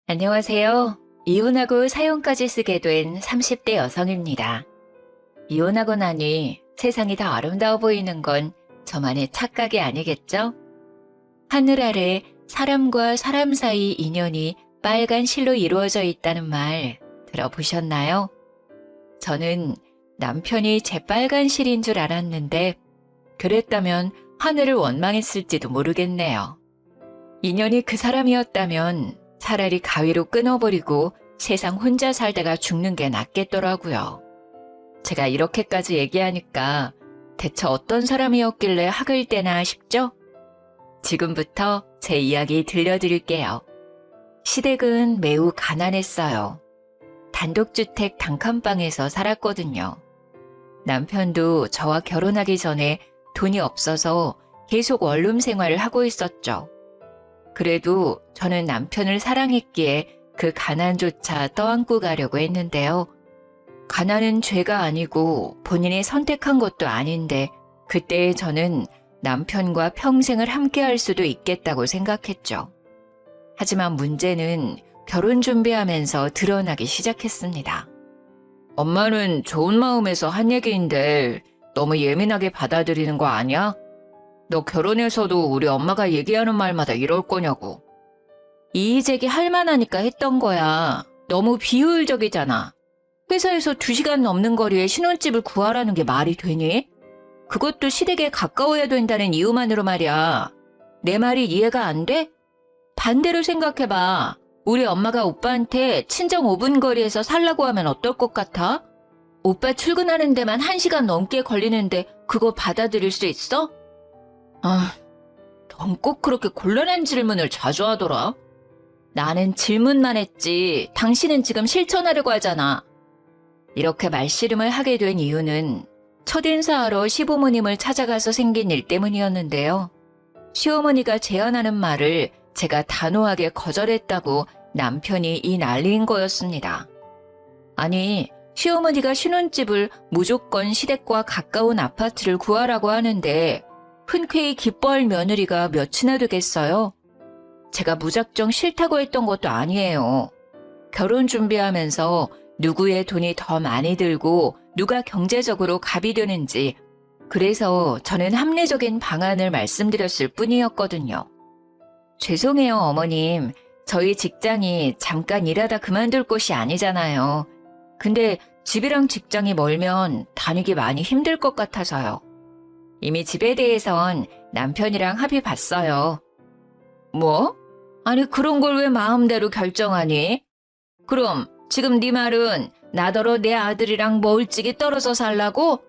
안녕하세요. 이혼하고 사연까지 쓰게 된 30대 여성입니다. 이혼하고 나니 세상이 더 아름다워 보이는 건 저만의 착각이 아니겠죠? 하늘 아래 사람과 사람 사이 인연이 빨간 실로 이루어져 있다는 말 들어보셨나요? 저는 남편이 제 빨간 실인 줄 알았는데 그랬다면 하늘을 원망했을지도 모르겠네요. 인연이 그 사람이었다면 차라리 가위로 끊어버리고 세상 혼자 살다가 죽는 게 낫겠더라고요. 제가 이렇게까지 얘기하니까 대체 어떤 사람이었길래 학을 떼나 싶죠? 지금부터 제 이야기 들려드릴게요. 시댁은 매우 가난했어요. 단독주택 단칸방에서 살았거든요. 남편도 저와 결혼하기 전에 돈이 없어서 계속 원룸 생활을 하고 있었죠. 그래도 저는 남편을 사랑했기에 그 가난조차 떠안고 가려고 했는데요. 가난은 죄가 아니고 본인이 선택한 것도 아닌데 그때 저는 남편과 평생을 함께할 수도 있겠다고 생각했죠. 하지만 문제는 결혼 준비하면서 드러나기 시작했습니다. 엄마는 좋은 마음에서 한 얘기인데 너무 예민하게 받아들이는 거 아니야? 너 결혼해서도 우리 엄마가 얘기하는 말마다 이럴 거냐고. 이의제기 할 만하니까 했던 거야. 너무 비효율적이잖아. 회사에서 2시간 넘는 거리에 신혼집을 구하라는 게 말이 되니? 그것도 시댁에 가까워야 된다는 이유만으로 말이야. 내 말이 이해가 안 돼? 반대로 생각해봐. 우리 엄마가 오빠한테 친정 5분 거리에서 살라고 하면 어떨 것 같아? 오빠 출근하는 데만 1시간 넘게 걸리는데 그거 받아들일 수 있어? 넌 꼭 그렇게 곤란한 질문을 자주 하더라. 나는 질문만 했지 당신은 지금 실천하려고 하잖아. 이렇게 말씨름을 하게 된 이유는 첫 인사하러 시부모님을 찾아가서 생긴 일 때문이었는데요. 시어머니가 제안하는 말을 제가 단호하게 거절했다고 남편이 이 난리인 거였습니다. 아니, 시어머니가 신혼집을 무조건 시댁과 가까운 아파트를 구하라고 하는데 흔쾌히 기뻐할 며느리가 몇이나 되겠어요? 제가 무작정 싫다고 했던 것도 아니에요. 결혼 준비하면서 누구의 돈이 더 많이 들고 누가 경제적으로 갑이 되는지 그래서 저는 합리적인 방안을 말씀드렸을 뿐이었거든요. 죄송해요, 어머님. 저희 직장이 잠깐 일하다 그만둘 곳이 아니잖아요. 근데 집이랑 직장이 멀면 다니기 많이 힘들 것 같아서요. 이미 집에 대해선 남편이랑 합의 봤어요. 뭐? 아니 그런 걸 왜 마음대로 결정하니? 그럼 지금 네 말은 나더러 내 아들이랑 멀찍이 떨어져 살라고?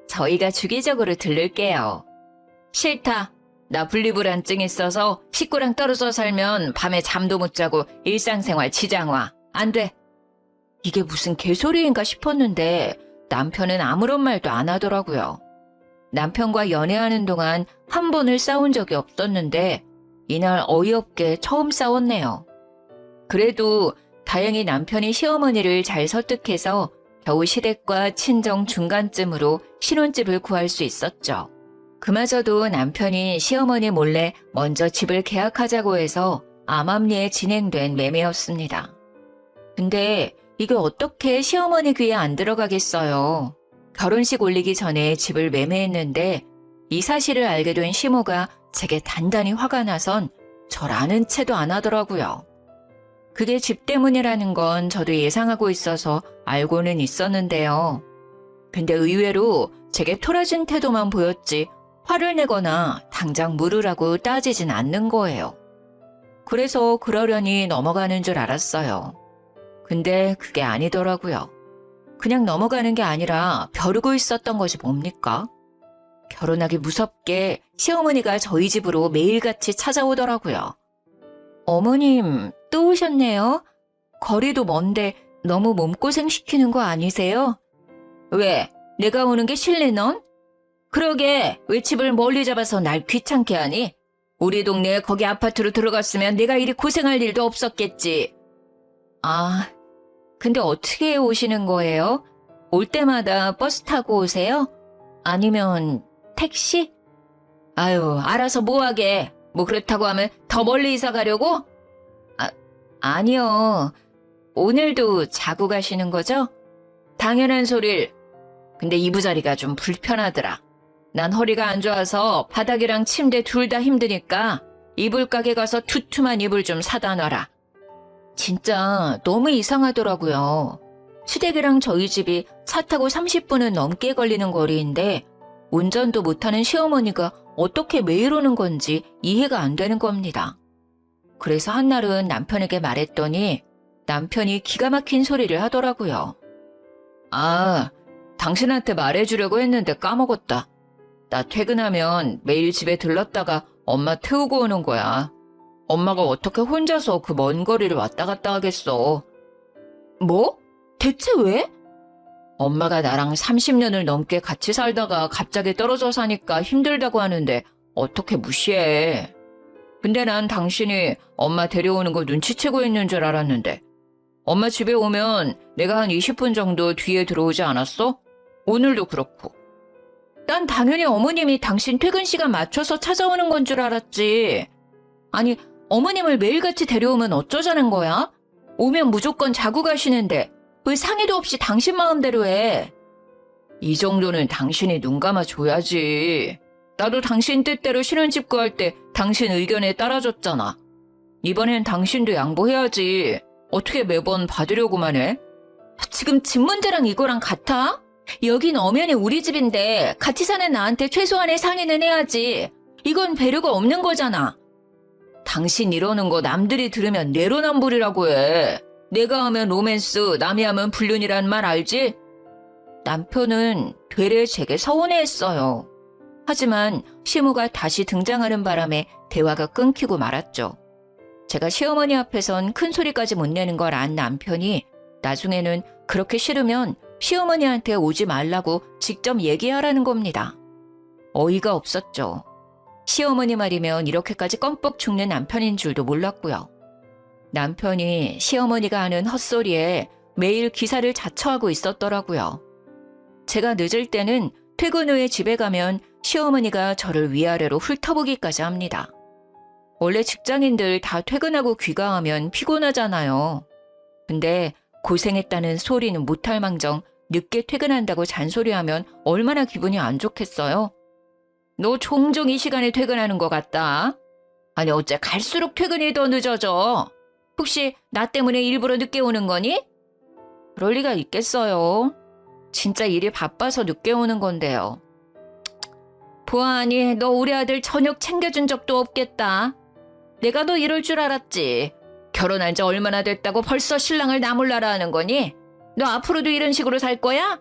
저희가 주기적으로 들를게요. 싫다. 나 분리불안증 있어서 식구랑 떨어져 살면 밤에 잠도 못 자고 일상생활 지장 와. 안 돼. 이게 무슨 개소리인가 싶었는데 남편은 아무런 말도 안 하더라고요. 남편과 연애하는 동안 한 번을 싸운 적이 없었는데 이날 어이없게 처음 싸웠네요. 그래도 다행히 남편이 시어머니를 잘 설득해서 겨우 시댁과 친정 중간쯤으로 신혼집을 구할 수 있었죠. 그마저도 남편이 시어머니 몰래 먼저 집을 계약하자고 해서 암암리에 진행된 매매였습니다. 근데 이게 어떻게 시어머니 귀에 안 들어가겠어요. 결혼식 올리기 전에 집을 매매했는데 이 사실을 알게 된 시모가 제게 단단히 화가 나선 절 아는 체도 안 하더라고요. 그게 집 때문이라는 건 저도 예상하고 있어서 알고는 있었는데요. 근데 의외로 제게 토라진 태도만 보였지 화를 내거나 당장 물으라고 따지진 않는 거예요. 그래서 그러려니 넘어가는 줄 알았어요. 근데 그게 아니더라고요. 그냥 넘어가는 게 아니라 벼르고 있었던 것이 뭡니까? 결혼하기 무섭게 시어머니가 저희 집으로 매일같이 찾아오더라고요. 어머님, 또 오셨네요? 거리도 먼데 너무 몸고생 시키는 거 아니세요? 왜? 내가 오는 게 싫니 넌? 그러게, 왜 집을 멀리 잡아서 날 귀찮게 하니? 우리 동네에 거기 아파트로 들어갔으면 내가 이리 고생할 일도 없었겠지. 아, 근데 어떻게 오시는 거예요? 올 때마다 버스 타고 오세요? 아니면 택시? 아유, 알아서 뭐하게. 뭐 그렇다고 하면 더 멀리 이사 가려고? 아니요. 오늘도 자고 가시는 거죠? 당연한 소릴. 근데 이부자리가 좀 불편하더라. 난 허리가 안 좋아서 바닥이랑 침대 둘 다 힘드니까 이불 가게 가서 두툼한 이불 좀 사다 놔라. 진짜 너무 이상하더라고요. 시댁이랑 저희 집이 차 타고 30분은 넘게 걸리는 거리인데 운전도 못하는 시어머니가 어떻게 매일 오는 건지 이해가 안 되는 겁니다. 그래서 한날은 남편에게 말했더니 남편이 기가 막힌 소리를 하더라고요. 아, 당신한테 말해주려고 했는데 까먹었다. 나 퇴근하면 매일 집에 들렀다가 엄마 태우고 오는 거야. 엄마가 어떻게 혼자서 그 먼 거리를 왔다 갔다 하겠어. 뭐? 대체 왜? 엄마가 나랑 30년을 넘게 같이 살다가 갑자기 떨어져 사니까 힘들다고 하는데 어떻게 무시해. 근데 난 당신이 엄마 데려오는 거 눈치채고 있는 줄 알았는데 엄마 집에 오면 내가 한 20분 정도 뒤에 들어오지 않았어? 오늘도 그렇고. 난 당연히 어머님이 당신 퇴근 시간 맞춰서 찾아오는 건 줄 알았지. 아니, 어머님을 매일같이 데려오면 어쩌자는 거야? 오면 무조건 자고 가시는데 왜 상의도 없이 당신 마음대로 해? 이 정도는 당신이 눈 감아줘야지. 나도 당신 뜻대로 신혼집 구할 때 당신 의견에 따라줬잖아. 이번엔 당신도 양보해야지. 어떻게 매번 받으려고만 해? 지금 집 문제랑 이거랑 같아? 여긴 엄연히 우리 집인데 같이 사는 나한테 최소한의 상의는 해야지. 이건 배려가 없는 거잖아. 당신 이러는 거 남들이 들으면 내로남불이라고 해. 내가 하면 로맨스, 남이 하면 불륜이란 말 알지? 남편은 되레 제게 서운해했어요. 하지만 시무가 다시 등장하는 바람에 대화가 끊기고 말았죠. 제가 시어머니 앞에선 큰 소리까지 못 내는 걸 안 남편이 나중에는 그렇게 싫으면 시어머니한테 오지 말라고 직접 얘기하라는 겁니다. 어이가 없었죠. 시어머니 말이면 이렇게까지 껌뻑 죽는 남편인 줄도 몰랐고요. 남편이 시어머니가 하는 헛소리에 매일 기사를 자처하고 있었더라고요. 제가 늦을 때는 퇴근 후에 집에 가면 시어머니가 저를 위아래로 훑어보기까지 합니다. 원래 직장인들 다 퇴근하고 귀가하면 피곤하잖아요. 근데 고생했다는 소리는 못할 망정 늦게 퇴근한다고 잔소리하면 얼마나 기분이 안 좋겠어요? 너 종종 이 시간에 퇴근하는 것 같다. 아니 어째 갈수록 퇴근이 더 늦어져. 혹시 나 때문에 일부러 늦게 오는 거니? 그럴 리가 있겠어요. 진짜 일이 바빠서 늦게 오는 건데요. 보아하니 너 우리 아들 저녁 챙겨준 적도 없겠다. 내가 너 이럴 줄 알았지. 결혼한 지 얼마나 됐다고 벌써 신랑을 나몰라라 하는 거니? 너 앞으로도 이런 식으로 살 거야?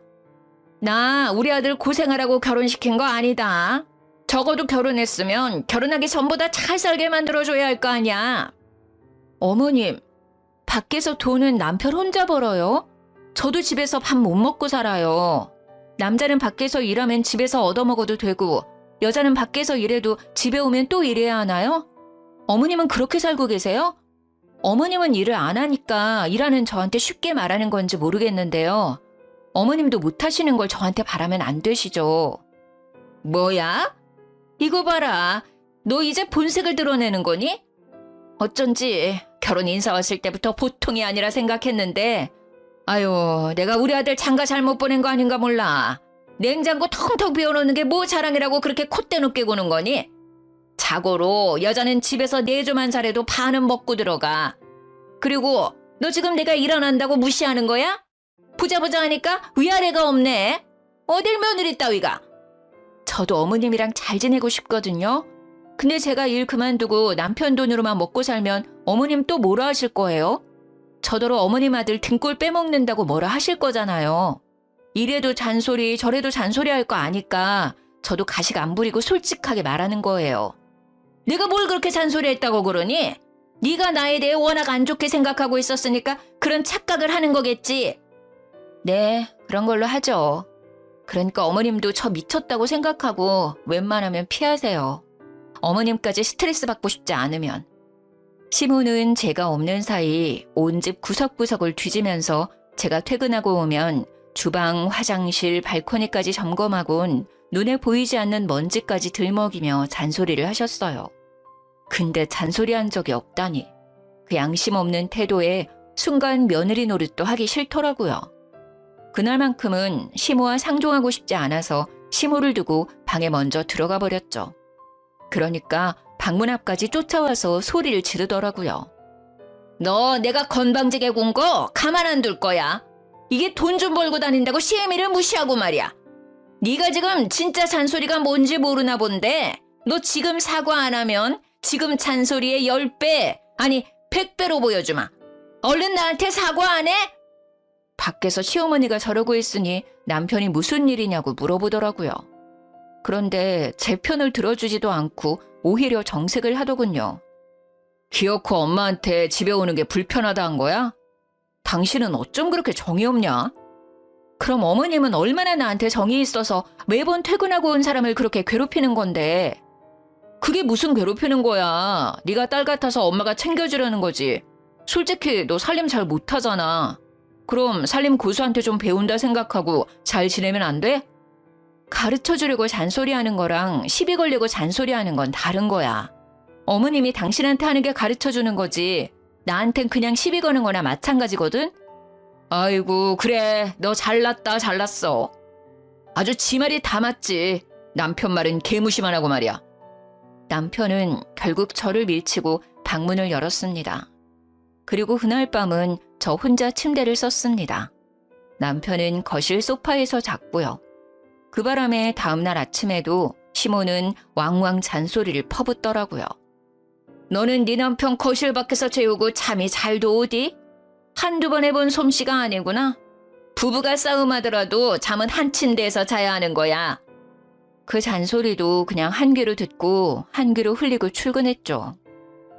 나 우리 아들 고생하라고 결혼시킨 거 아니다. 적어도 결혼했으면 결혼하기 전보다 잘 살게 만들어줘야 할 거 아니야. 어머님, 밖에서 돈은 남편 혼자 벌어요? 저도 집에서 밥 못 먹고 살아요. 남자는 밖에서 일하면 집에서 얻어먹어도 되고 여자는 밖에서 일해도 집에 오면 또 일해야 하나요? 어머님은 그렇게 살고 계세요? 어머님은 일을 안 하니까 일하는 저한테 쉽게 말하는 건지 모르겠는데요. 어머님도 못하시는 걸 저한테 바라면 안 되시죠. 뭐야? 이거 봐라. 너 이제 본색을 드러내는 거니? 어쩐지 결혼 인사 왔을 때부터 보통이 아니라 생각했는데 아유, 내가 우리 아들 장가 잘못 보낸 거 아닌가 몰라. 냉장고 텅텅 비워놓는 게 뭐 자랑이라고 그렇게 콧대 높게 구는 거니? 자고로 여자는 집에서 내조만 잘해도 반은 먹고 들어가. 그리고 너 지금 내가 일어난다고 무시하는 거야? 부자 하니까 위아래가 없네. 어딜 며느리 따위가. 저도 어머님이랑 잘 지내고 싶거든요. 근데 제가 일 그만두고 남편 돈으로만 먹고 살면 어머님 또 뭐라 하실 거예요? 저더러 어머님 아들 등골 빼먹는다고 뭐라 하실 거잖아요. 이래도 잔소리 저래도 잔소리 할 거 아니까 저도 가식 안 부리고 솔직하게 말하는 거예요. 내가 뭘 그렇게 잔소리했다고 그러니? 네가 나에 대해 워낙 안 좋게 생각하고 있었으니까 그런 착각을 하는 거겠지. 네, 그런 걸로 하죠. 그러니까 어머님도 저 미쳤다고 생각하고 웬만하면 피하세요. 어머님까지 스트레스 받고 싶지 않으면. 시모는 제가 없는 사이 온 집 구석구석을 뒤지면서 제가 퇴근하고 오면 주방, 화장실, 발코니까지 점검하곤 눈에 보이지 않는 먼지까지 들먹이며 잔소리를 하셨어요. 근데 잔소리한 적이 없다니. 그 양심 없는 태도에 순간 며느리 노릇도 하기 싫더라고요. 그날만큼은 시모와 상종하고 싶지 않아서 시모를 두고 방에 먼저 들어가 버렸죠. 그러니까 방문 앞까지 쫓아와서 소리를 지르더라고요. 너 내가 건방지게 군 거 가만 안 둘 거야. 이게 돈 좀 벌고 다닌다고 시애미를 무시하고 말이야. 네가 지금 진짜 잔소리가 뭔지 모르나 본데 너 지금 사과 안 하면 지금 잔소리의 10배 아니 100배로 보여주마. 얼른 나한테 사과 안 해? 밖에서 시어머니가 저러고 있으니 남편이 무슨 일이냐고 물어보더라고요. 그런데 제 편을 들어주지도 않고 오히려 정색을 하더군요. 기어코 엄마한테 집에 오는 게 불편하다 한 거야? 당신은 어쩜 그렇게 정이 없냐? 그럼 어머님은 얼마나 나한테 정이 있어서 매번 퇴근하고 온 사람을 그렇게 괴롭히는 건데. 그게 무슨 괴롭히는 거야. 네가 딸 같아서 엄마가 챙겨주려는 거지. 솔직히 너 살림 잘 못하잖아. 그럼 살림 고수한테 좀 배운다 생각하고 잘 지내면 안 돼? 가르쳐주려고 잔소리하는 거랑 시비 걸려고 잔소리하는 건 다른 거야. 어머님이 당신한테 하는 게 가르쳐주는 거지. 나한텐 그냥 시비 거는 거나 마찬가지거든? 아이고 그래 너 잘났다 잘났어. 아주 지 말이 다 맞지. 남편 말은 개무시만 하고 말이야. 남편은 결국 저를 밀치고 방문을 열었습니다. 그리고 그날 밤은 저 혼자 침대를 썼습니다. 남편은 거실 소파에서 잤고요. 그 바람에 다음날 아침에도 시모는 왕왕 잔소리를 퍼붓더라고요. 너는 네 남편 거실 밖에서 재우고 잠이 잘도 오디? 한두 번 해본 솜씨가 아니구나. 부부가 싸움하더라도 잠은 한 침대에서 자야 하는 거야. 그 잔소리도 그냥 한 귀로 듣고 한 귀로 흘리고 출근했죠.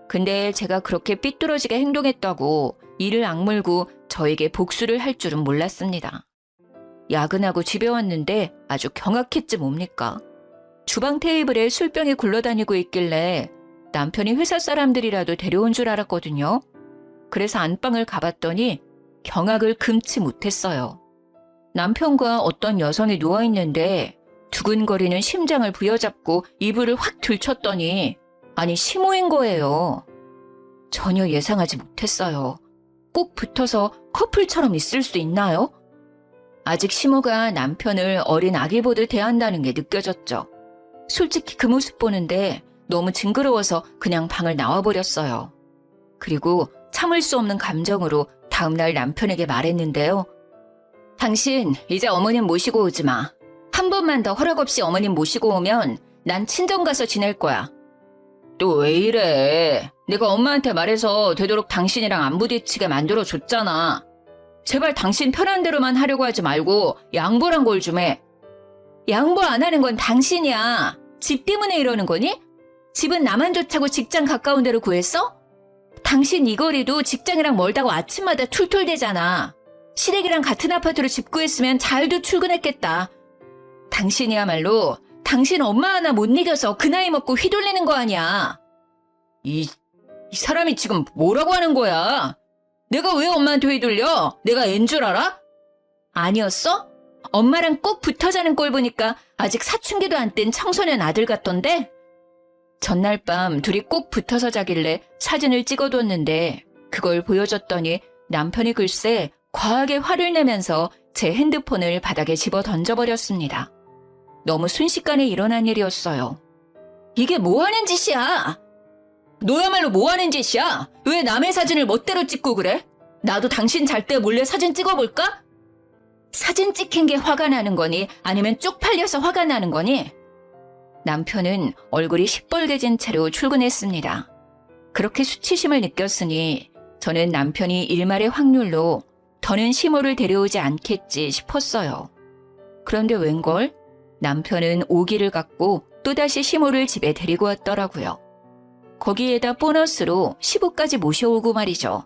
근데 제가 그렇게 삐뚤어지게 행동했다고 이를 악물고 저에게 복수를 할 줄은 몰랐습니다. 야근하고 집에 왔는데 아주 경악했지 뭡니까. 주방 테이블에 술병이 굴러다니고 있길래 남편이 회사 사람들이라도 데려온 줄 알았거든요. 그래서 안방을 가봤더니 경악을 금치 못했어요. 남편과 어떤 여성이 누워있는데 두근거리는 심장을 부여잡고 이불을 확 들쳤더니 아니 시모인 거예요. 전혀 예상하지 못했어요. 꼭 붙어서 커플처럼 있을 수 있나요? 아직 시모가 남편을 어린 아기 보듯 대한다는 게 느껴졌죠. 솔직히 그 모습 보는데 너무 징그러워서 그냥 방을 나와버렸어요. 그리고 참을 수 없는 감정으로 다음날 남편에게 말했는데요. 당신 이제 어머님 모시고 오지 마. 한 번만 더 허락 없이 어머님 모시고 오면 난 친정 가서 지낼 거야. 또 왜 이래? 내가 엄마한테 말해서 되도록 당신이랑 안 부딪히게 만들어줬잖아. 제발 당신 편한 대로만 하려고 하지 말고 양보란 걸 좀 해. 양보 안 하는 건 당신이야. 집 때문에 이러는 거니? 집은 나만 좋다고 직장 가까운 데로 구했어? 당신 이 거리도 직장이랑 멀다고 아침마다 툴툴대잖아. 시댁이랑 같은 아파트로 집 구했으면 잘도 출근했겠다. 당신이야말로 당신 엄마 하나 못 이겨서 그 나이 먹고 휘둘리는 거 아니야. 이 사람이 지금 뭐라고 하는 거야? 내가 왜 엄마한테 휘둘려? 내가 앤 줄 알아? 아니었어? 엄마랑 꼭 붙어 자는 꼴 보니까 아직 사춘기도 안 뗀 청소년 아들 같던데? 전날 밤 둘이 꼭 붙어서 자길래 사진을 찍어뒀는데 그걸 보여줬더니 남편이 글쎄 과하게 화를 내면서 제 핸드폰을 바닥에 집어 던져버렸습니다. 너무 순식간에 일어난 일이었어요. 이게 뭐 하는 짓이야? 너야말로 뭐 하는 짓이야? 왜 남의 사진을 멋대로 찍고 그래? 나도 당신 잘 때 몰래 사진 찍어볼까? 사진 찍힌 게 화가 나는 거니 아니면 쪽팔려서 화가 나는 거니? 남편은 얼굴이 시뻘개진 채로 출근했습니다. 그렇게 수치심을 느꼈으니 저는 남편이 일말의 확률로 더는 시모를 데려오지 않겠지 싶었어요. 그런데 웬걸? 남편은 오기를 갖고 또다시 시모를 집에 데리고 왔더라고요. 거기에다 보너스로 시부까지 모셔오고 말이죠.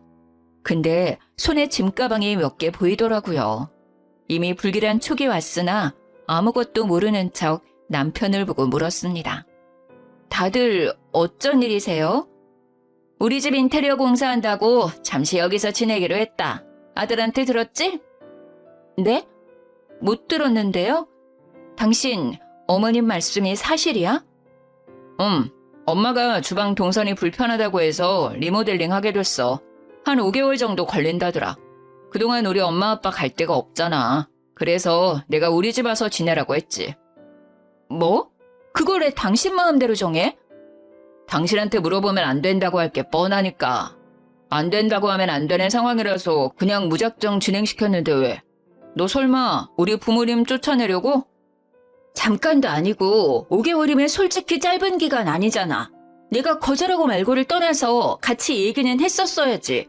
근데 손에 짐가방이 몇 개 보이더라고요. 이미 불길한 촉이 왔으나 아무것도 모르는 척 남편을 보고 물었습니다. 다들 어쩐 일이세요? 우리 집 인테리어 공사한다고 잠시 여기서 지내기로 했다. 아들한테 들었지? 네? 못 들었는데요? 당신 어머님 말씀이 사실이야? 엄마가 주방 동선이 불편하다고 해서 리모델링 하게 됐어. 한 5개월 정도 걸린다더라. 그동안 우리 엄마 아빠 갈 데가 없잖아. 그래서 내가 우리 집 와서 지내라고 했지. 뭐? 그걸 왜 당신 마음대로 정해? 당신한테 물어보면 안 된다고 할 게 뻔하니까. 안 된다고 하면 안 되는 상황이라서 그냥 무작정 진행시켰는데 왜? 너 설마 우리 부모님 쫓아내려고? 잠깐도 아니고 5개월이면 솔직히 짧은 기간 아니잖아. 내가 거절하고 말고를 떠나서 같이 얘기는 했었어야지.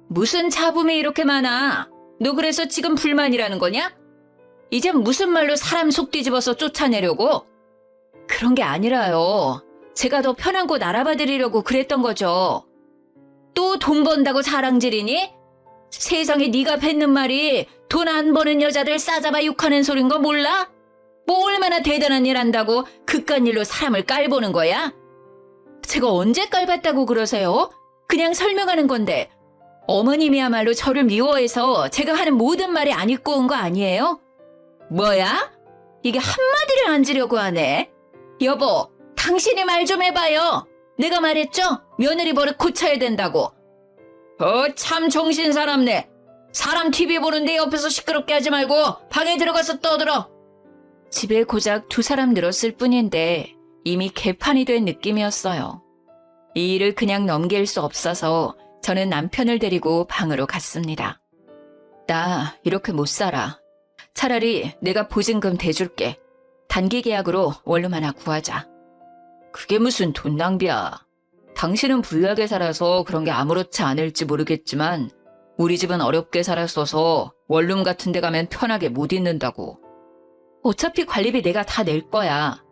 무슨 잡음이 이렇게 많아? 너 그래서 지금 불만이라는 거냐? 이젠 무슨 말로 사람 속 뒤집어서 쫓아내려고? 그런 게 아니라요. 제가 더 편한 곳 알아봐 드리려고 그랬던 거죠. 또 돈 번다고 사랑질이니? 세상에 네가 뱉는 말이 돈 안 버는 여자들 싸잡아 욕하는 소린 거 몰라? 뭐 얼마나 대단한 일 한다고 그깟 일로 사람을 깔보는 거야? 제가 언제 깔봤다고 그러세요? 그냥 설명하는 건데 어머님이야말로 저를 미워해서 제가 하는 모든 말이 안 입고 온 거 아니에요? 뭐야? 이게 한마디를 안 지려고 하네. 여보, 당신이 말 좀 해봐요. 내가 말했죠? 며느리 버릇 고쳐야 된다고. 참 정신 사납네. 사람 TV 보는데 옆에서 시끄럽게 하지 말고 방에 들어가서 떠들어. 집에 고작 2사람 늘었을 뿐인데 이미 개판이 된 느낌이었어요. 이 일을 그냥 넘길 수 없어서 저는 남편을 데리고 방으로 갔습니다. 나 이렇게 못 살아. 차라리 내가 보증금 대줄게. 단기 계약으로 원룸 하나 구하자. 그게 무슨 돈 낭비야. 당신은 부유하게 살아서 그런 게 아무렇지 않을지 모르겠지만 우리 집은 어렵게 살았어서 원룸 같은 데 가면 편하게 못 있는다고. 어차피 관리비 내가 다 낼 거야.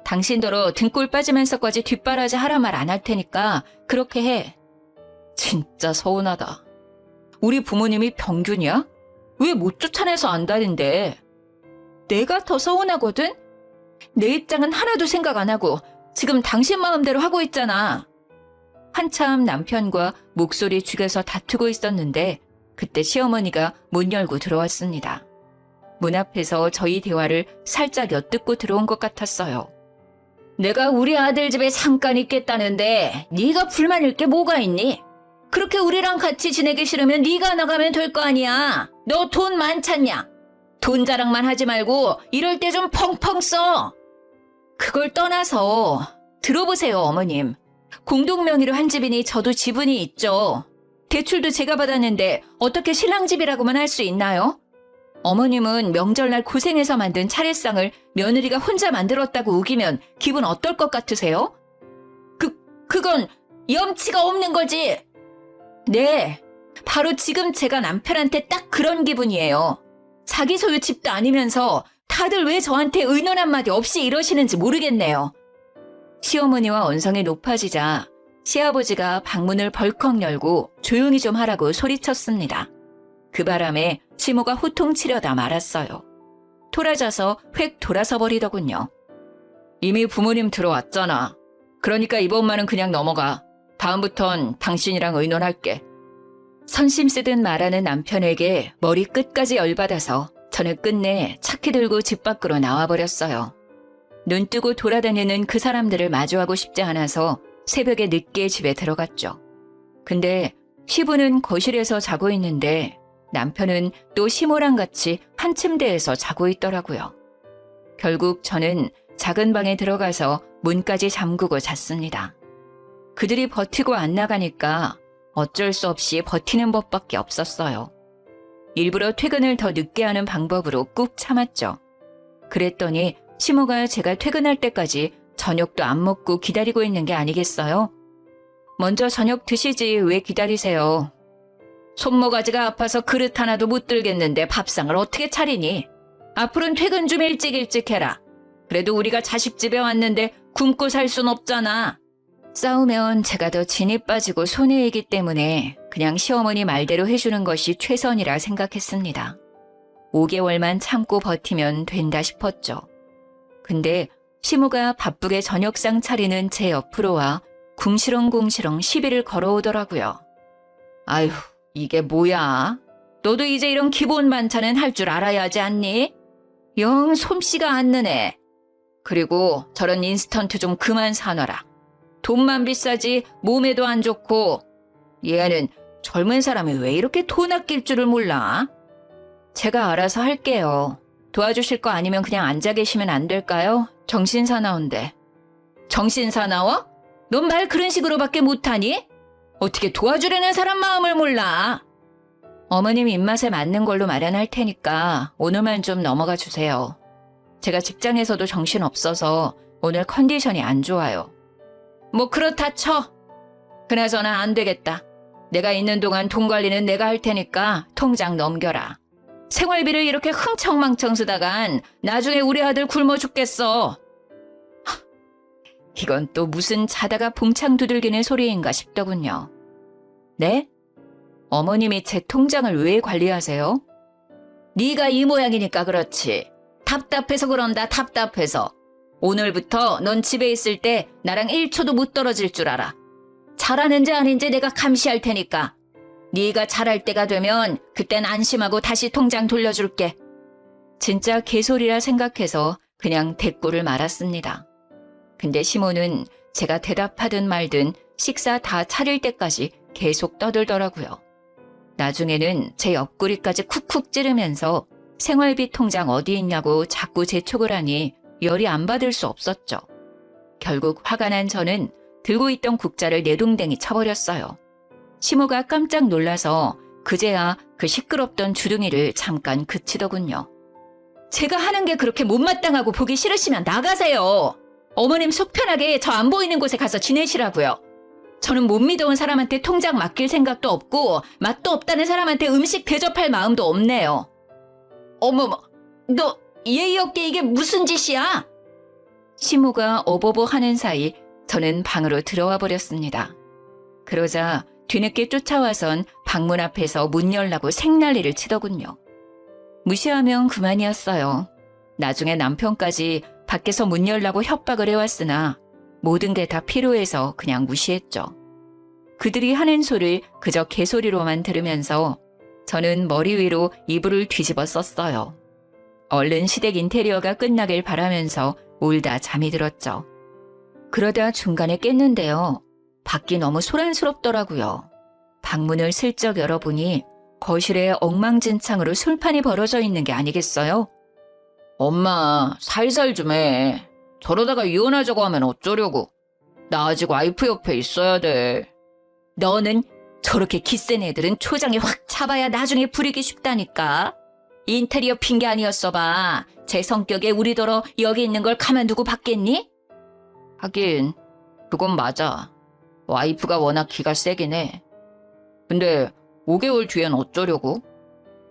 당신더러 등골 빠지면서까지 뒷바라지 하라 말 안 할 테니까 그렇게 해. 진짜 서운하다. 우리 부모님이 병균이야? 왜 못 쫓아내서 안다는데. 내가 더 서운하거든? 내 입장은 하나도 생각 안 하고 지금 당신 마음대로 하고 있잖아. 한참 남편과 목소리 죽여서 다투고 있었는데 그때 시어머니가 문 열고 들어왔습니다. 문 앞에서 저희 대화를 살짝 엿듣고 들어온 것 같았어요. 내가 우리 아들 집에 잠깐 있겠다는데 네가 불만일 게 뭐가 있니? 그렇게 우리랑 같이 지내기 싫으면 네가 나가면 될 거 아니야. 너 돈 많잖냐? 돈 자랑만 하지 말고 이럴 때 좀 펑펑 써. 그걸 떠나서 들어보세요, 어머님. 공동명의로 한 집이니 저도 지분이 있죠. 대출도 제가 받았는데 어떻게 신랑 집이라고만 할 수 있나요? 어머님은 명절날 고생해서 만든 차례상을 며느리가 혼자 만들었다고 우기면 기분 어떨 것 같으세요? 그건 염치가 없는 거지. 네, 바로 지금 제가 남편한테 딱 그런 기분이에요. 자기 소유 집도 아니면서 다들 왜 저한테 의논 한마디 없이 이러시는지 모르겠네요. 시어머니와 언성이 높아지자 시아버지가 방문을 벌컥 열고 조용히 좀 하라고 소리쳤습니다. 그 바람에 시모가 호통치려다 말았어요. 토라져서 획 돌아서 버리더군요. 이미 부모님 들어왔잖아. 그러니까 이번만은 그냥 넘어가. 다음부턴 당신이랑 의논할게. 선심 쓰듯 말하는 남편에게 머리 끝까지 열받아서 저는 끝내 차키 들고 집 밖으로 나와버렸어요. 눈 뜨고 돌아다니는 그 사람들을 마주하고 싶지 않아서 새벽에 늦게 집에 들어갔죠. 근데 시부는 거실에서 자고 있는데 남편은 또 시모랑 같이 한 침대에서 자고 있더라고요. 결국 저는 작은 방에 들어가서 문까지 잠그고 잤습니다. 그들이 버티고 안 나가니까 어쩔 수 없이 버티는 법밖에 없었어요. 일부러 퇴근을 더 늦게 하는 방법으로 꾹 참았죠. 그랬더니 시모가 제가 퇴근할 때까지 저녁도 안 먹고 기다리고 있는 게 아니겠어요? 먼저 저녁 드시지 왜 기다리세요? 손모가지가 아파서 그릇 하나도 못 들겠는데 밥상을 어떻게 차리니? 앞으로는 퇴근 좀 일찍 해라. 그래도 우리가 자식 집에 왔는데 굶고 살 순 없잖아. 싸우면 제가 더 진이 빠지고 손해이기 때문에 그냥 시어머니 말대로 해주는 것이 최선이라 생각했습니다. 5개월만 참고 버티면 된다 싶었죠. 근데 시모가 바쁘게 저녁상 차리는 제 옆으로 와 궁시렁궁시렁 시비를 걸어오더라고요. 아휴, 이게 뭐야? 너도 이제 이런 기본 반찬은 할 줄 알아야 하지 않니? 영 솜씨가 안 느네. 그리고 저런 인스턴트 좀 그만 사놔라. 돈만 비싸지 몸에도 안 좋고 얘는 젊은 사람이 왜 이렇게 돈 아낄 줄을 몰라? 제가 알아서 할게요. 도와주실 거 아니면 그냥 앉아 계시면 안 될까요? 정신사나운데. 정신사나워? 넌 말 그런 식으로밖에 못하니? 어떻게 도와주려는 사람 마음을 몰라? 어머님 입맛에 맞는 걸로 마련할 테니까 오늘만 좀 넘어가 주세요. 제가 직장에서도 정신없어서 오늘 컨디션이 안 좋아요. 뭐 그렇다 쳐. 그나저나 안 되겠다. 내가 있는 동안 돈 관리는 내가 할 테니까 통장 넘겨라. 생활비를 이렇게 흥청망청 쓰다간 나중에 우리 아들 굶어 죽겠어. 이건 또 무슨 자다가 봉창 두들기는 소리인가 싶더군요. 네? 어머님이 제 통장을 왜 관리하세요? 네가 이 모양이니까 그렇지. 답답해서 그런다, 답답해서. 오늘부터 넌 집에 있을 때 나랑 1초도 못 떨어질 줄 알아. 잘하는지 아닌지 내가 감시할 테니까. 네가 잘할 때가 되면 그땐 안심하고 다시 통장 돌려줄게. 진짜 개소리라 생각해서 그냥 대꾸를 말았습니다. 근데 시모는 제가 대답하든 말든 식사 다 차릴 때까지 계속 떠들더라고요. 나중에는 제 옆구리까지 쿡쿡 찌르면서 생활비 통장 어디 있냐고 자꾸 재촉을 하니 열이 안 받을 수 없었죠. 결국 화가 난 저는 들고 있던 국자를 내동댕이 쳐버렸어요. 시모가 깜짝 놀라서 그제야 그 시끄럽던 주둥이를 잠깐 그치더군요. 제가 하는 게 그렇게 못마땅하고 보기 싫으시면 나가세요. 어머님 속 편하게 저 안 보이는 곳에 가서 지내시라고요. 저는 못 믿어온 사람한테 통장 맡길 생각도 없고 맛도 없다는 사람한테 음식 대접할 마음도 없네요. 어머머, 너 예의 없게 이게 무슨 짓이야? 시모가 어버버 하는 사이 저는 방으로 들어와 버렸습니다. 그러자 뒤늦게 쫓아와선 방문 앞에서 문 열라고 생난리를 치더군요. 무시하면 그만이었어요. 나중에 남편까지 밖에서 문 열라고 협박을 해왔으나 모든 게 다 필요해서 그냥 무시했죠. 그들이 하는 소리를 그저 개소리로만 들으면서 저는 머리 위로 이불을 뒤집어 썼어요. 얼른 시댁 인테리어가 끝나길 바라면서 울다 잠이 들었죠. 그러다 중간에 깼는데요. 밖이 너무 소란스럽더라고요. 방문을 슬쩍 열어보니 거실에 엉망진창으로 술판이 벌어져 있는 게 아니겠어요? 엄마, 살살 좀 해. 저러다가 이혼하자고 하면 어쩌려고. 나 아직 와이프 옆에 있어야 돼. 너는 저렇게 기센 애들은 초장에 확 잡아야 나중에 부리기 쉽다니까. 인테리어 핑계 아니었어 봐. 제 성격에 우리더러 여기 있는 걸 가만두고 받겠니? 하긴 그건 맞아. 와이프가 워낙 기가 세긴 해. 근데 5개월 뒤엔 어쩌려고?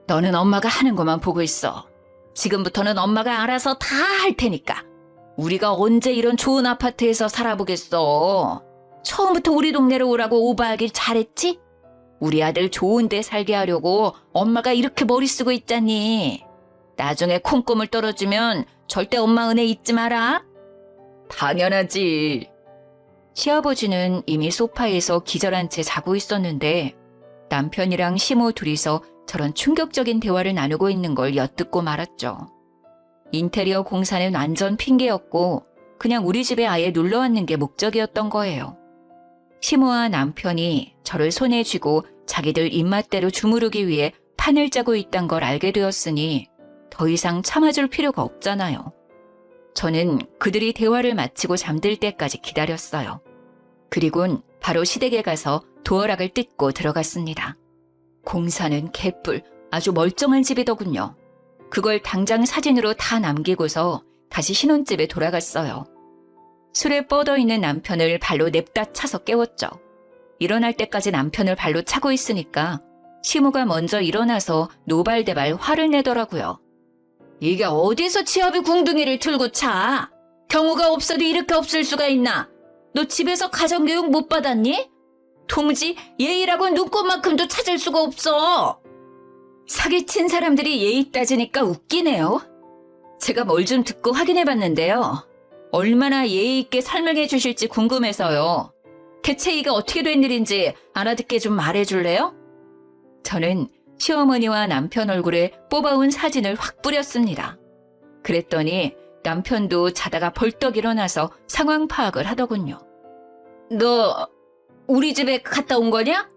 너는 엄마가 하는 것만 보고 있어. 지금부터는 엄마가 알아서 다 할 테니까. 우리가 언제 이런 좋은 아파트에서 살아보겠어. 처음부터 우리 동네로 오라고 오바하길 잘했지? 우리 아들 좋은 데 살게 하려고 엄마가 이렇게 머리 쓰고 있잖니. 나중에 콩고물 떨어지면 절대 엄마 은혜 잊지 마라. 당연하지. 시아버지는 이미 소파에서 기절한 채 자고 있었는데 남편이랑 시모 둘이서 저런 충격적인 대화를 나누고 있는 걸 엿듣고 말았죠. 인테리어 공사는 완전 핑계였고 그냥 우리 집에 아예 놀러왔는 게 목적이었던 거예요. 시모와 남편이 저를 손에 쥐고 자기들 입맛대로 주무르기 위해 판을 짜고 있단 걸 알게 되었으니 더 이상 참아줄 필요가 없잖아요. 저는 그들이 대화를 마치고 잠들 때까지 기다렸어요. 그리곤 바로 시댁에 가서 도어락을 뜯고 들어갔습니다. 공사는 개뿔, 아주 멀쩡한 집이더군요. 그걸 당장 사진으로 다 남기고서 다시 신혼집에 돌아갔어요. 술에 뻗어있는 남편을 발로 냅다 차서 깨웠죠. 일어날 때까지 남편을 발로 차고 있으니까 시모가 먼저 일어나서 노발대발 화를 내더라고요. 이게 어디서 치아비 궁둥이를 틀고 차? 경우가 없어도 이렇게 없을 수가 있나? 너 집에서 가정교육 못 받았니? 도무지 예의라고 눈꽃만큼도 찾을 수가 없어. 사기친 사람들이 예의 따지니까 웃기네요. 제가 뭘 좀 듣고 확인해봤는데요. 얼마나 예의 있게 설명해 주실지 궁금해서요. 대체 이게 어떻게 된 일인지 알아듣게 좀 말해줄래요? 저는 시어머니와 남편 얼굴에 뽑아온 사진을 확 뿌렸습니다. 그랬더니 남편도 자다가 벌떡 일어나서 상황 파악을 하더군요. 너 우리 집에 갔다 온 거냐?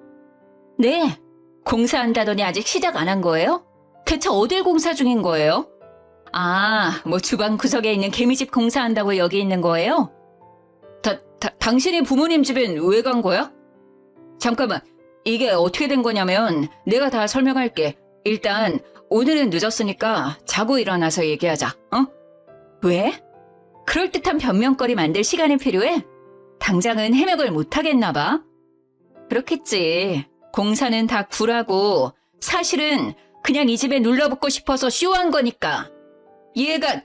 네. 공사한다더니 아직 시작 안 한 거예요? 대체 어딜 공사 중인 거예요? 아, 뭐 주방 구석에 있는 개미집 공사한다고 여기 있는 거예요? 당신이 부모님 집엔 왜 간 거야? 잠깐만, 이게 어떻게 된 거냐면 내가 다 설명할게. 일단 오늘은 늦었으니까 자고 일어나서 얘기하자, 어? 왜? 그럴듯한 변명거리 만들 시간이 필요해? 당장은 해명을 못 하겠나 봐. 그렇겠지. 공사는 다 구라고 사실은 그냥 이 집에 눌러붙고 싶어서 쇼한 거니까. 얘가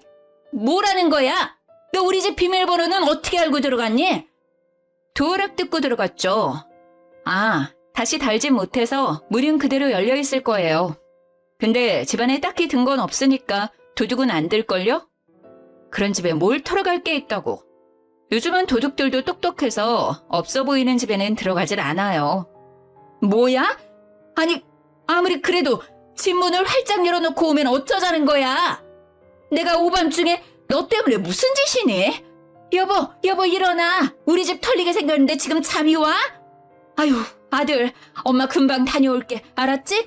뭐라는 거야? 너 우리 집 비밀번호는 어떻게 알고 들어갔니? 도어락 듣고 들어갔죠. 아, 다시 달진 못해서 문은 그대로 열려있을 거예요. 근데 집안에 딱히 든 건 없으니까 도둑은 안 들걸요? 그런 집에 뭘 털어갈 게 있다고. 요즘은 도둑들도 똑똑해서 없어 보이는 집에는 들어가질 않아요. 뭐야? 아니, 아무리 그래도 집 문을 활짝 열어놓고 오면 어쩌자는 거야? 내가 오밤중에 너 때문에 무슨 짓이니? 여보 일어나. 우리 집 털리게 생겼는데 지금 잠이 와? 아유, 아들, 엄마 금방 다녀올게. 알았지?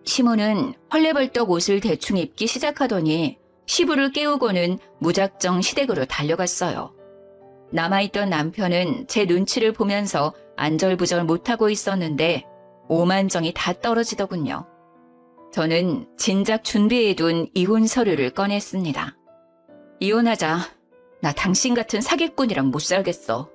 시모는 헐레벌떡 옷을 대충 입기 시작하더니 시부를 깨우고는 무작정 시댁으로 달려갔어요. 남아있던 남편은 제 눈치를 보면서 안절부절 못하고 있었는데 오만정이 다 떨어지더군요. 저는 진작 준비해둔 이혼 서류를 꺼냈습니다. 이혼하자. 나 당신 같은 사기꾼이랑 못 살겠어.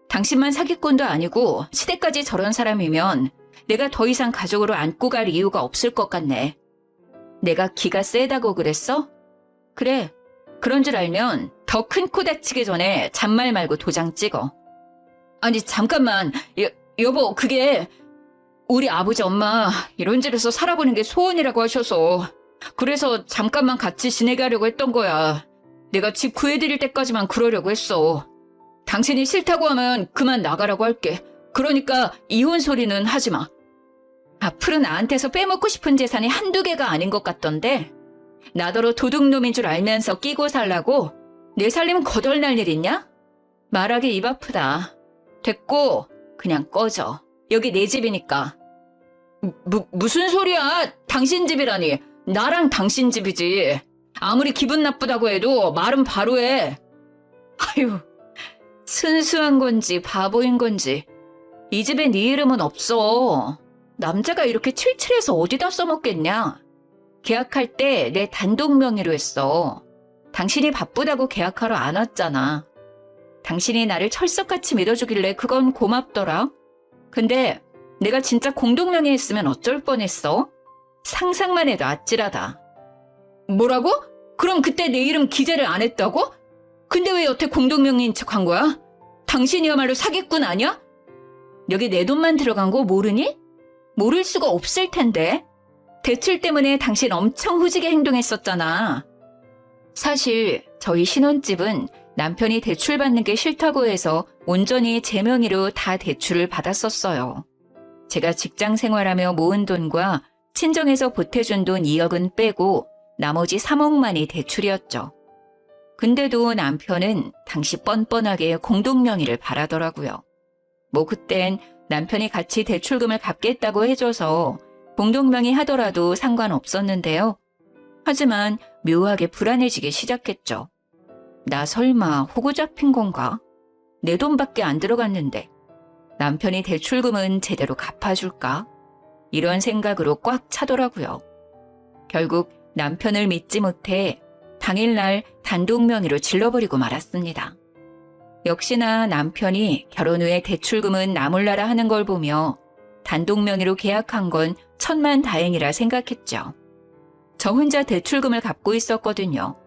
당신만 사기꾼도 아니고 시댁까지 저런 사람이면 내가 더 이상 가족으로 안고 갈 이유가 없을 것 같네. 내가 기가 세다고 그랬어? 그래. 그런 줄 알면 더 큰 코 다치기 전에 잔말 말고 도장 찍어. 아니 잠깐만. 여보, 그게 우리 아버지 엄마 이런 집에서 살아보는 게 소원이라고 하셔서 그래서 잠깐만 같이 지내게 하려고 했던 거야. 내가 집 구해드릴 때까지만 그러려고 했어. 당신이 싫다고 하면 그만 나가라고 할게. 그러니까 이혼 소리는 하지 마. 앞으로 나한테서 빼먹고 싶은 재산이 한두 개가 아닌 것 같던데 나더러 도둑놈인 줄 알면서 끼고 살라고 내 살림 거덜날 일 있냐? 말하기 입 아프다. 됐고 그냥 꺼져. 여기 내 집이니까. 무슨 소리야? 당신 집이라니. 나랑 당신 집이지. 아무리 기분 나쁘다고 해도 말은 바로 해. 아유, 순수한 건지 바보인 건지 이 집에 네 이름은 없어. 남자가 이렇게 칠칠해서 어디다 써먹겠냐? 계약할 때 내 단독 명의로 했어. 당신이 바쁘다고 계약하러 안 왔잖아. 당신이 나를 철석같이 믿어주길래 그건 고맙더라. 근데 내가 진짜 공동 명의 했으면 어쩔 뻔했어? 상상만 해도 아찔하다. 뭐라고? 그럼 그때 내 이름 기재를 안 했다고? 근데 왜 여태 공동 명의인 척한 거야? 당신이야말로 사기꾼 아니야? 여기 내 돈만 들어간 거 모르니? 모를 수가 없을 텐데. 대출 때문에 당신 엄청 후지게 행동했었잖아. 사실 저희 신혼집은 남편이 대출 받는 게 싫다고 해서 온전히 제 명의로 다 대출을 받았었어요. 제가 직장 생활하며 모은 돈과 친정에서 보태준 돈 2억은 빼고 나머지 3억만이 대출이었죠. 근데도 남편은 당시 뻔뻔하게 공동명의를 바라더라고요. 뭐 그땐 남편이 같이 대출금을 갚겠다고 해줘서 공동명의 하더라도 상관없었는데요. 하지만 묘하게 불안해지기 시작했죠. 나 설마 호구 잡힌 건가? 내 돈밖에 안 들어갔는데 남편이 대출금은 제대로 갚아줄까? 이런 생각으로 꽉 차더라고요. 결국 남편을 믿지 못해 당일날 단독 명의로 질러버리고 말았습니다. 역시나 남편이 결혼 후에 대출금은 나 몰라라 하는 걸 보며 단독 명의로 계약한 건 천만다행이라 생각했죠. 저 혼자 대출금을 갚고 있었거든요.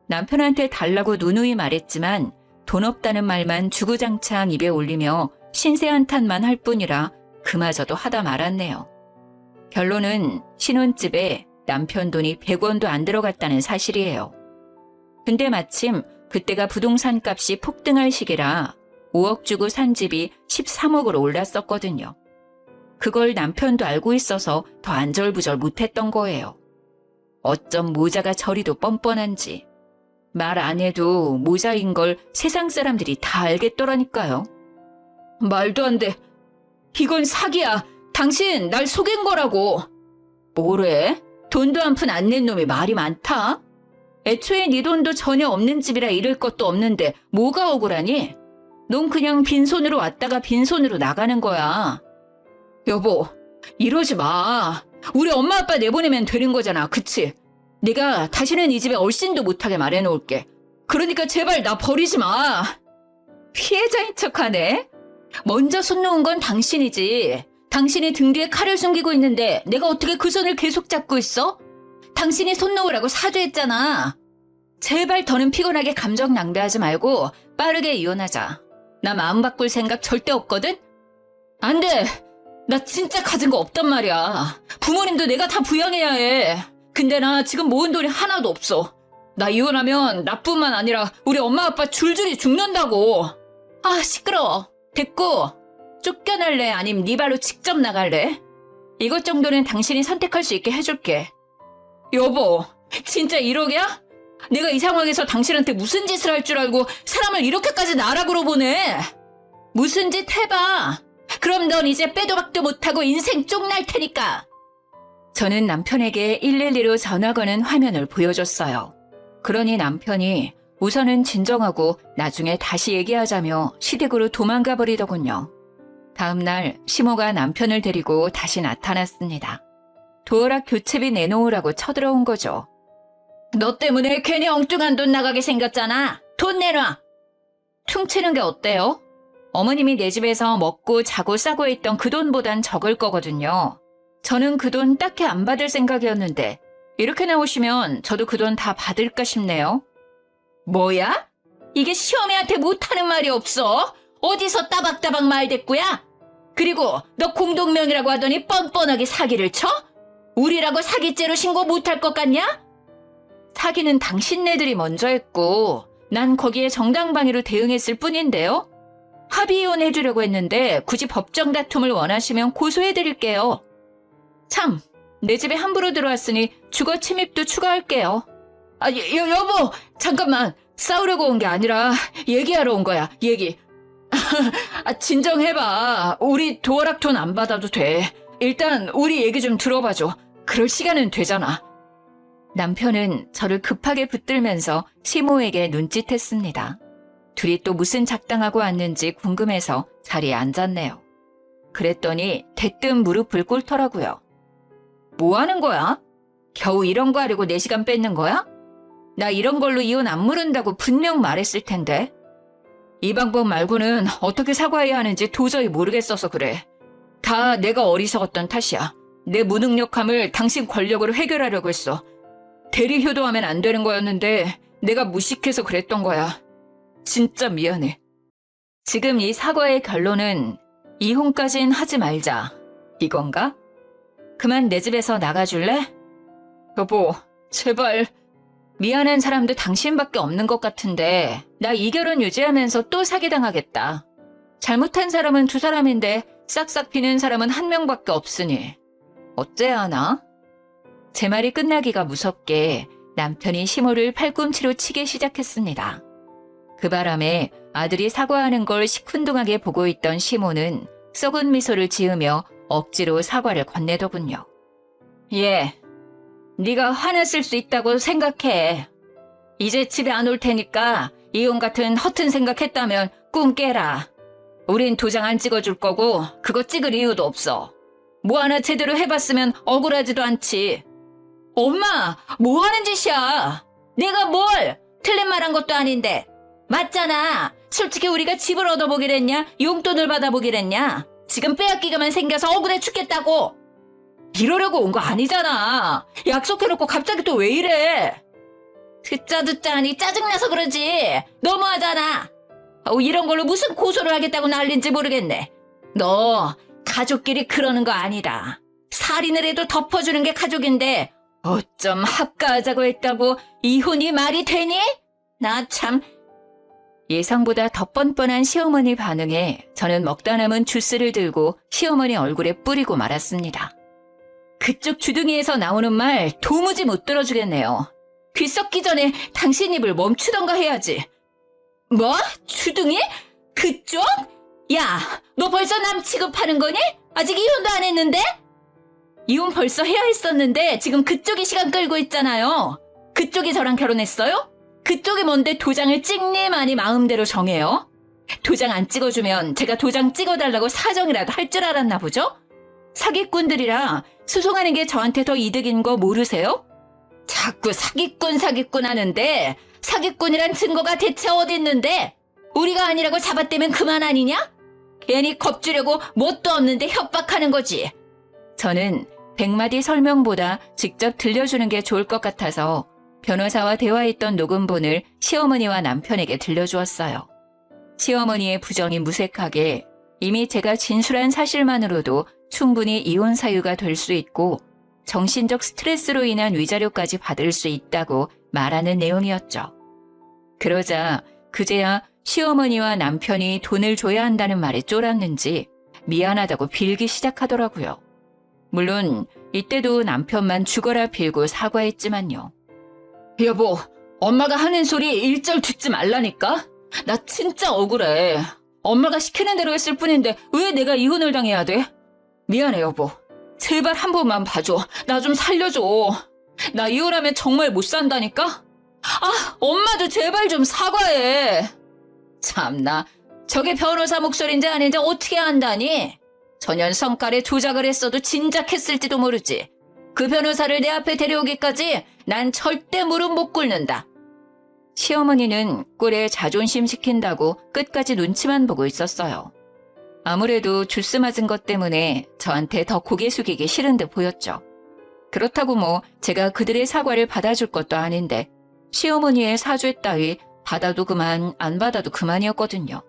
남편한테 달라고 누누이 말했지만 돈 없다는 말만 주구장창 입에 올리며 신세 한탄만 할 뿐이라 그마저도 하다 말았네요. 결론은 신혼집에 남편 돈이 100원도 안 들어갔다는 사실이에요. 근데 마침 그때가 부동산 값이 폭등할 시기라 5억 주고 산 집이 13억으로 올랐었거든요. 그걸 남편도 알고 있어서 더 안절부절 못했던 거예요. 어쩜 모자가 저리도 뻔뻔한지. 말 안 해도 모자인 걸 세상 사람들이 다 알겠더라니까요. 말도 안 돼. 이건 사기야. 당신 날 속인 거라고. 뭐래? 돈도 한 푼 안 낸 놈이 말이 많다? 애초에 네 돈도 전혀 없는 집이라 잃을 것도 없는데 뭐가 억울하니? 넌 그냥 빈손으로 왔다가 빈손으로 나가는 거야. 여보, 이러지 마. 우리 엄마 아빠 내보내면 되는 거잖아. 그치? 내가 다시는 이 집에 얼씬도 못하게 말해놓을게. 그러니까 제발 나 버리지 마. 피해자인 척하네. 먼저 손 놓은 건 당신이지. 당신이 등 뒤에 칼을 숨기고 있는데 내가 어떻게 그 손을 계속 잡고 있어? 당신이 손 놓으라고 사죄했잖아. 제발 더는 피곤하게 감정 낭비하지 말고 빠르게 이혼하자. 나 마음 바꿀 생각 절대 없거든? 안 돼. 나 진짜 가진 거 없단 말이야. 부모님도 내가 다 부양해야 해. 근데 나 지금 모은 돈이 하나도 없어. 나 이혼하면 나뿐만 아니라 우리 엄마 아빠 줄줄이 죽는다고. 아, 시끄러워. 됐고, 쫓겨날래? 아님 네 발로 직접 나갈래? 이것 정도는 당신이 선택할 수 있게 해줄게. 여보, 진짜 1억이야? 내가 이 상황에서 당신한테 무슨 짓을 할 줄 알고 사람을 이렇게까지 나락으로 보내? 무슨 짓 해봐. 그럼 넌 이제 빼도 박도 못하고 인생 쪽날 테니까. 저는 남편에게 112로 전화 거는 화면을 보여줬어요. 그러니 남편이 우선은 진정하고 나중에 다시 얘기하자며 시댁으로 도망가 버리더군요. 다음 날 시모가 남편을 데리고 다시 나타났습니다. 도어락 교체비 내놓으라고 쳐들어온 거죠. 너 때문에 괜히 엉뚱한 돈 나가게 생겼잖아. 돈 내놔. 퉁치는 게 어때요? 어머님이 내 집에서 먹고 자고 싸고 있던 그 돈보단 적을 거거든요. 저는 그 돈 딱히 안 받을 생각이었는데 이렇게 나오시면 저도 그 돈 다 받을까 싶네요. 뭐야? 이게 시어머니한테 못하는 말이 없어? 어디서 따박따박 말대꾸야? 그리고 너 공동명의라고 하더니 뻔뻔하게 사기를 쳐? 우리라고 사기죄로 신고 못할 것 같냐? 사기는 당신네들이 먼저 했고 난 거기에 정당방위로 대응했을 뿐인데요. 합의 이혼해주려고 했는데 굳이 법정 다툼을 원하시면 고소해드릴게요. 참, 내 집에 함부로 들어왔으니 주거 침입도 추가할게요. 아, 여보, 잠깐만. 싸우려고 온 게 아니라 얘기하러 온 거야, 얘기. 아, 진정해봐. 우리 도어락 돈 안 받아도 돼. 일단 우리 얘기 좀 들어봐줘. 그럴 시간은 되잖아. 남편은 저를 급하게 붙들면서 시모에게 눈짓했습니다. 둘이 또 무슨 작당하고 왔는지 궁금해서 자리에 앉았네요. 그랬더니 대뜸 무릎을 꿇더라고요. 뭐 하는 거야? 겨우 이런 거 하려고 4시간 뺏는 거야? 나 이런 걸로 이혼 안 물은다고 분명 말했을 텐데. 이 방법 말고는 어떻게 사과해야 하는지 도저히 모르겠어서 그래. 다 내가 어리석었던 탓이야. 내 무능력함을 당신 권력으로 해결하려고 했어. 대리 효도하면 안 되는 거였는데 내가 무식해서 그랬던 거야. 진짜 미안해. 지금 이 사과의 결론은 이혼까진 하지 말자. 이건가? 그만 내 집에서 나가줄래? 여보, 제발. 미안한 사람도 당신밖에 없는 것 같은데 나 이 결혼 유지하면서 또 사기당하겠다. 잘못한 사람은 2사람인데 싹싹 비는 사람은 1명밖에 없으니 어째야 하나? 제 말이 끝나기가 무섭게 남편이 시모를 팔꿈치로 치기 시작했습니다. 그 바람에 아들이 사과하는 걸 시큰둥하게 보고 있던 시모는 썩은 미소를 지으며 억지로 사과를 건네더군요. 예, 네가 화냈을 수 있다고 생각해. 이제 집에 안 올 테니까 이혼 같은 허튼 생각했다면 꿈 깨라. 우린 도장 안 찍어줄 거고 그거 찍을 이유도 없어. 뭐 하나 제대로 해봤으면 억울하지도 않지. 엄마, 뭐 하는 짓이야? 내가 뭘? 틀린 말 한 것도 아닌데. 맞잖아. 솔직히 우리가 집을 얻어보기랬냐? 용돈을 받아보기랬냐? 지금 빼앗기가만 생겨서 억울해 죽겠다고. 이러려고 온 거 아니잖아. 약속해놓고 갑자기 또 왜 이래? 듣자 하니 짜증나서 그러지. 너무하잖아. 이런 걸로 무슨 고소를 하겠다고 난린지 모르겠네. 너 가족끼리 그러는 거 아니다. 살인을 해도 덮어주는 게 가족인데 어쩜 합가하자고 했다고 이혼이 말이 되니? 나 참. 예상보다 더 뻔뻔한 시어머니 반응에 저는 먹다 남은 주스를 들고 시어머니 얼굴에 뿌리고 말았습니다. 그쪽 주둥이에서 나오는 말 도무지 못 들어주겠네요. 귀 썩기 전에 당신 입을 멈추던가 해야지. 뭐? 주둥이? 그쪽? 야, 너 벌써 남 취급하는 거니? 아직 이혼도 안 했는데? 이혼 벌써 해야 했었는데 지금 그쪽이 시간 끌고 있잖아요. 그쪽이 저랑 결혼했어요? 그쪽이 뭔데 도장을 찍니 많이 마음대로 정해요? 도장 안 찍어주면 제가 도장 찍어달라고 사정이라도 할 줄 알았나 보죠? 사기꾼들이라 소송하는 게 저한테 더 이득인 거 모르세요? 자꾸 사기꾼 하는데 사기꾼이란 증거가 대체 어디 있는데? 우리가 아니라고 잡아떼면 그만 아니냐? 괜히 겁주려고 뭣도 없는데 협박하는 거지. 저는 100마디 설명보다 직접 들려주는 게 좋을 것 같아서 변호사와 대화했던 녹음본을 시어머니와 남편에게 들려주었어요. 시어머니의 부정이 무색하게 이미 제가 진술한 사실만으로도 충분히 이혼 사유가 될 수 있고 정신적 스트레스로 인한 위자료까지 받을 수 있다고 말하는 내용이었죠. 그러자 그제야 시어머니와 남편이 돈을 줘야 한다는 말에 쫄았는지 미안하다고 빌기 시작하더라고요. 물론 이때도 남편만 죽어라 빌고 사과했지만요. 여보, 엄마가 하는 소리 일절 듣지 말라니까? 나 진짜 억울해. 엄마가 시키는 대로 했을 뿐인데 왜 내가 이혼을 당해야 돼? 미안해 여보. 제발 한 번만 봐줘. 나 좀 살려줘. 나 이혼하면 정말 못 산다니까? 엄마도 제발 좀 사과해. 참나, 저게 변호사 목소리인지 아닌지 어떻게 안다니? 전현 성깔에 조작을 했어도 진작했을지도 모르지. 그 변호사를 내 앞에 데려오기까지 난 절대 무릎 못 꿇는다. 시어머니는 꿀에 자존심 시킨다고 끝까지 눈치만 보고 있었어요. 아무래도 주스 맞은 것 때문에 저한테 더 고개 숙이기 싫은 듯 보였죠. 그렇다고 뭐 제가 그들의 사과를 받아줄 것도 아닌데 시어머니의 사죄 따위 받아도 그만 안 받아도 그만이었거든요.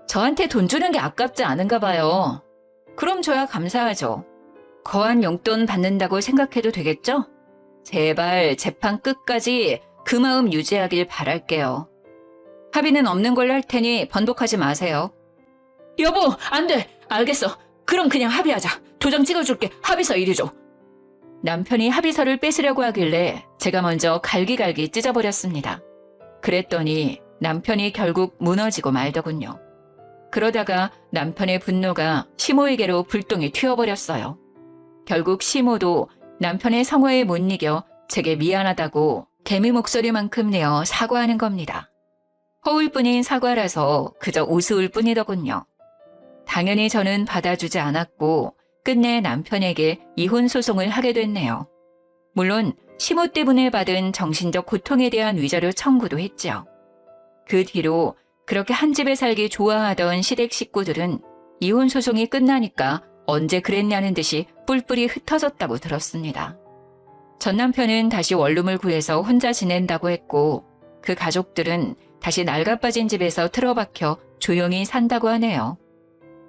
저한테 돈 주는 게 아깝지 않은가 봐요. 그럼 줘야 감사하죠. 거한 용돈 받는다고 생각해도 되겠죠? 제발 재판 끝까지 그 마음 유지하길 바랄게요. 합의는 없는 걸로 할 테니 번복하지 마세요. 여보, 안 돼. 알겠어. 그럼 그냥 합의하자. 도장 찍어줄게. 합의서 이리 줘. 남편이 합의서를 뺏으려고 하길래 제가 먼저 갈기갈기 찢어버렸습니다. 그랬더니 남편이 결국 무너지고 말더군요. 그러다가 남편의 분노가 시모에게로 불똥이 튀어버렸어요. 결국 시모도 남편의 성화에 못 이겨 제게 미안하다고 개미 목소리만큼 내어 사과하는 겁니다. 허울뿐인 사과라서 그저 우스울 뿐이더군요. 당연히 저는 받아주지 않았고 끝내 남편에게 이혼 소송을 하게 됐네요. 물론 시모 때문에 받은 정신적 고통에 대한 위자료 청구도 했죠. 그 뒤로 그렇게 한 집에 살기 좋아하던 시댁 식구들은 이혼 소송이 끝나니까 언제 그랬냐는 듯이 뿔뿔이 흩어졌다고 들었습니다. 전 남편은 다시 원룸을 구해서 혼자 지낸다고 했고 그 가족들은 다시 낡아빠진 집에서 틀어박혀 조용히 산다고 하네요.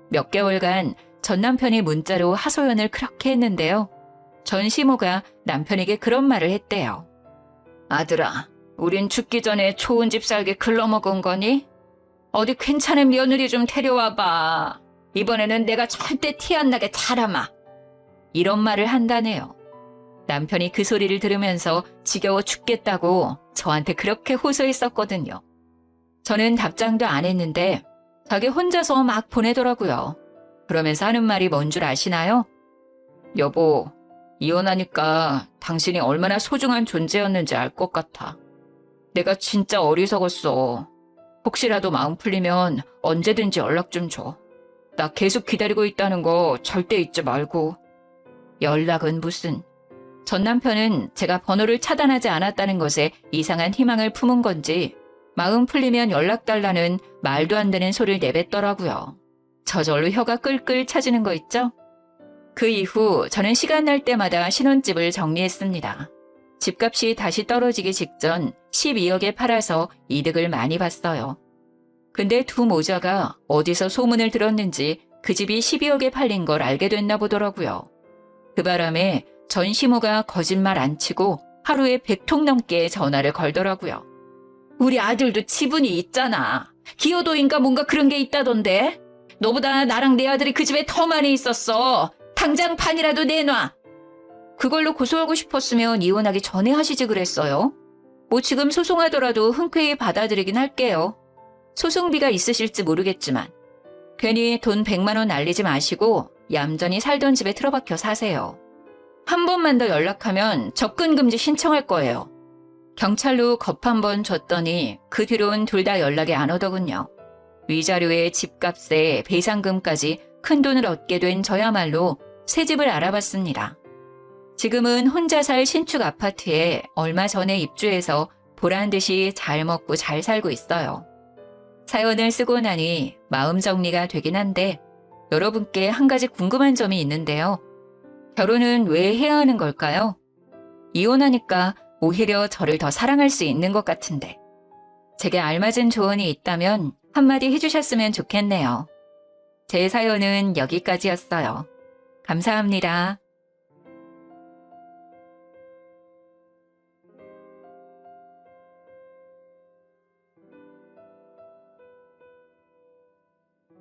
몇 개월간 전 남편이 문자로 하소연을 그렇게 했는데요. 전 시모가 남편에게 그런 말을 했대요. 아들아, 우린 죽기 전에 좋은 집 살게 글러먹은 거니? 어디 괜찮은 며느리 좀 데려와봐. 이번에는 내가 절대 티 안 나게 잘하마. 이런 말을 한다네요. 남편이 그 소리를 들으면서 지겨워 죽겠다고 저한테 그렇게 호소했었거든요. 저는 답장도 안 했는데 자기 혼자서 막 보내더라고요. 그러면서 하는 말이 뭔 줄 아시나요? 여보, 이혼하니까 당신이 얼마나 소중한 존재였는지 알 것 같아. 내가 진짜 어리석었어. 혹시라도 마음 풀리면 언제든지 연락 좀 줘. 나 계속 기다리고 있다는 거 절대 잊지 말고. 연락은 무슨. 전 남편은 제가 번호를 차단하지 않았다는 것에 이상한 희망을 품은 건지 마음 풀리면 연락 달라는 말도 안 되는 소리를 내뱉더라고요. 저절로 혀가 끌끌 차지는 거 있죠? 그 이후 저는 시간 날 때마다 신혼집을 정리했습니다. 집값이 다시 떨어지기 직전 12억에 팔아서 이득을 많이 봤어요. 근데 두 모자가 어디서 소문을 들었는지 그 집이 12억에 팔린 걸 알게 됐나 보더라고요. 그 바람에 전 시모가 거짓말 안 치고 하루에 100통 넘게 전화를 걸더라고요. 우리 아들도 지분이 있잖아. 기여도인가 뭔가 그런 게 있다던데. 너보다 나랑 내 아들이 그 집에 더 많이 있었어. 당장 판이라도 내놔. 그걸로 고소하고 싶었으면 이혼하기 전에 하시지 그랬어요. 뭐 지금 소송하더라도 흔쾌히 받아들이긴 할게요. 소송비가 있으실지 모르겠지만. 괜히 돈 100만 원 날리지 마시고 얌전히 살던 집에 틀어박혀 사세요. 한 번만 더 연락하면 접근금지 신청할 거예요. 경찰로 겁 한 번 줬더니 그 뒤로는 둘 다 연락이 안 오더군요. 위자료에 집값에 배상금까지 큰돈을 얻게 된 저야말로 새 집을 알아봤습니다. 지금은 혼자 살 신축 아파트에 얼마 전에 입주해서 보란듯이 잘 먹고 잘 살고 있어요. 사연을 쓰고 나니 마음 정리가 되긴 한데 여러분께 한 가지 궁금한 점이 있는데요. 결혼은 왜 해야 하는 걸까요? 이혼하니까 오히려 저를 더 사랑할 수 있는 것 같은데. 제게 알맞은 조언이 있다면 한마디 해주셨으면 좋겠네요. 제 사연은 여기까지였어요. 감사합니다.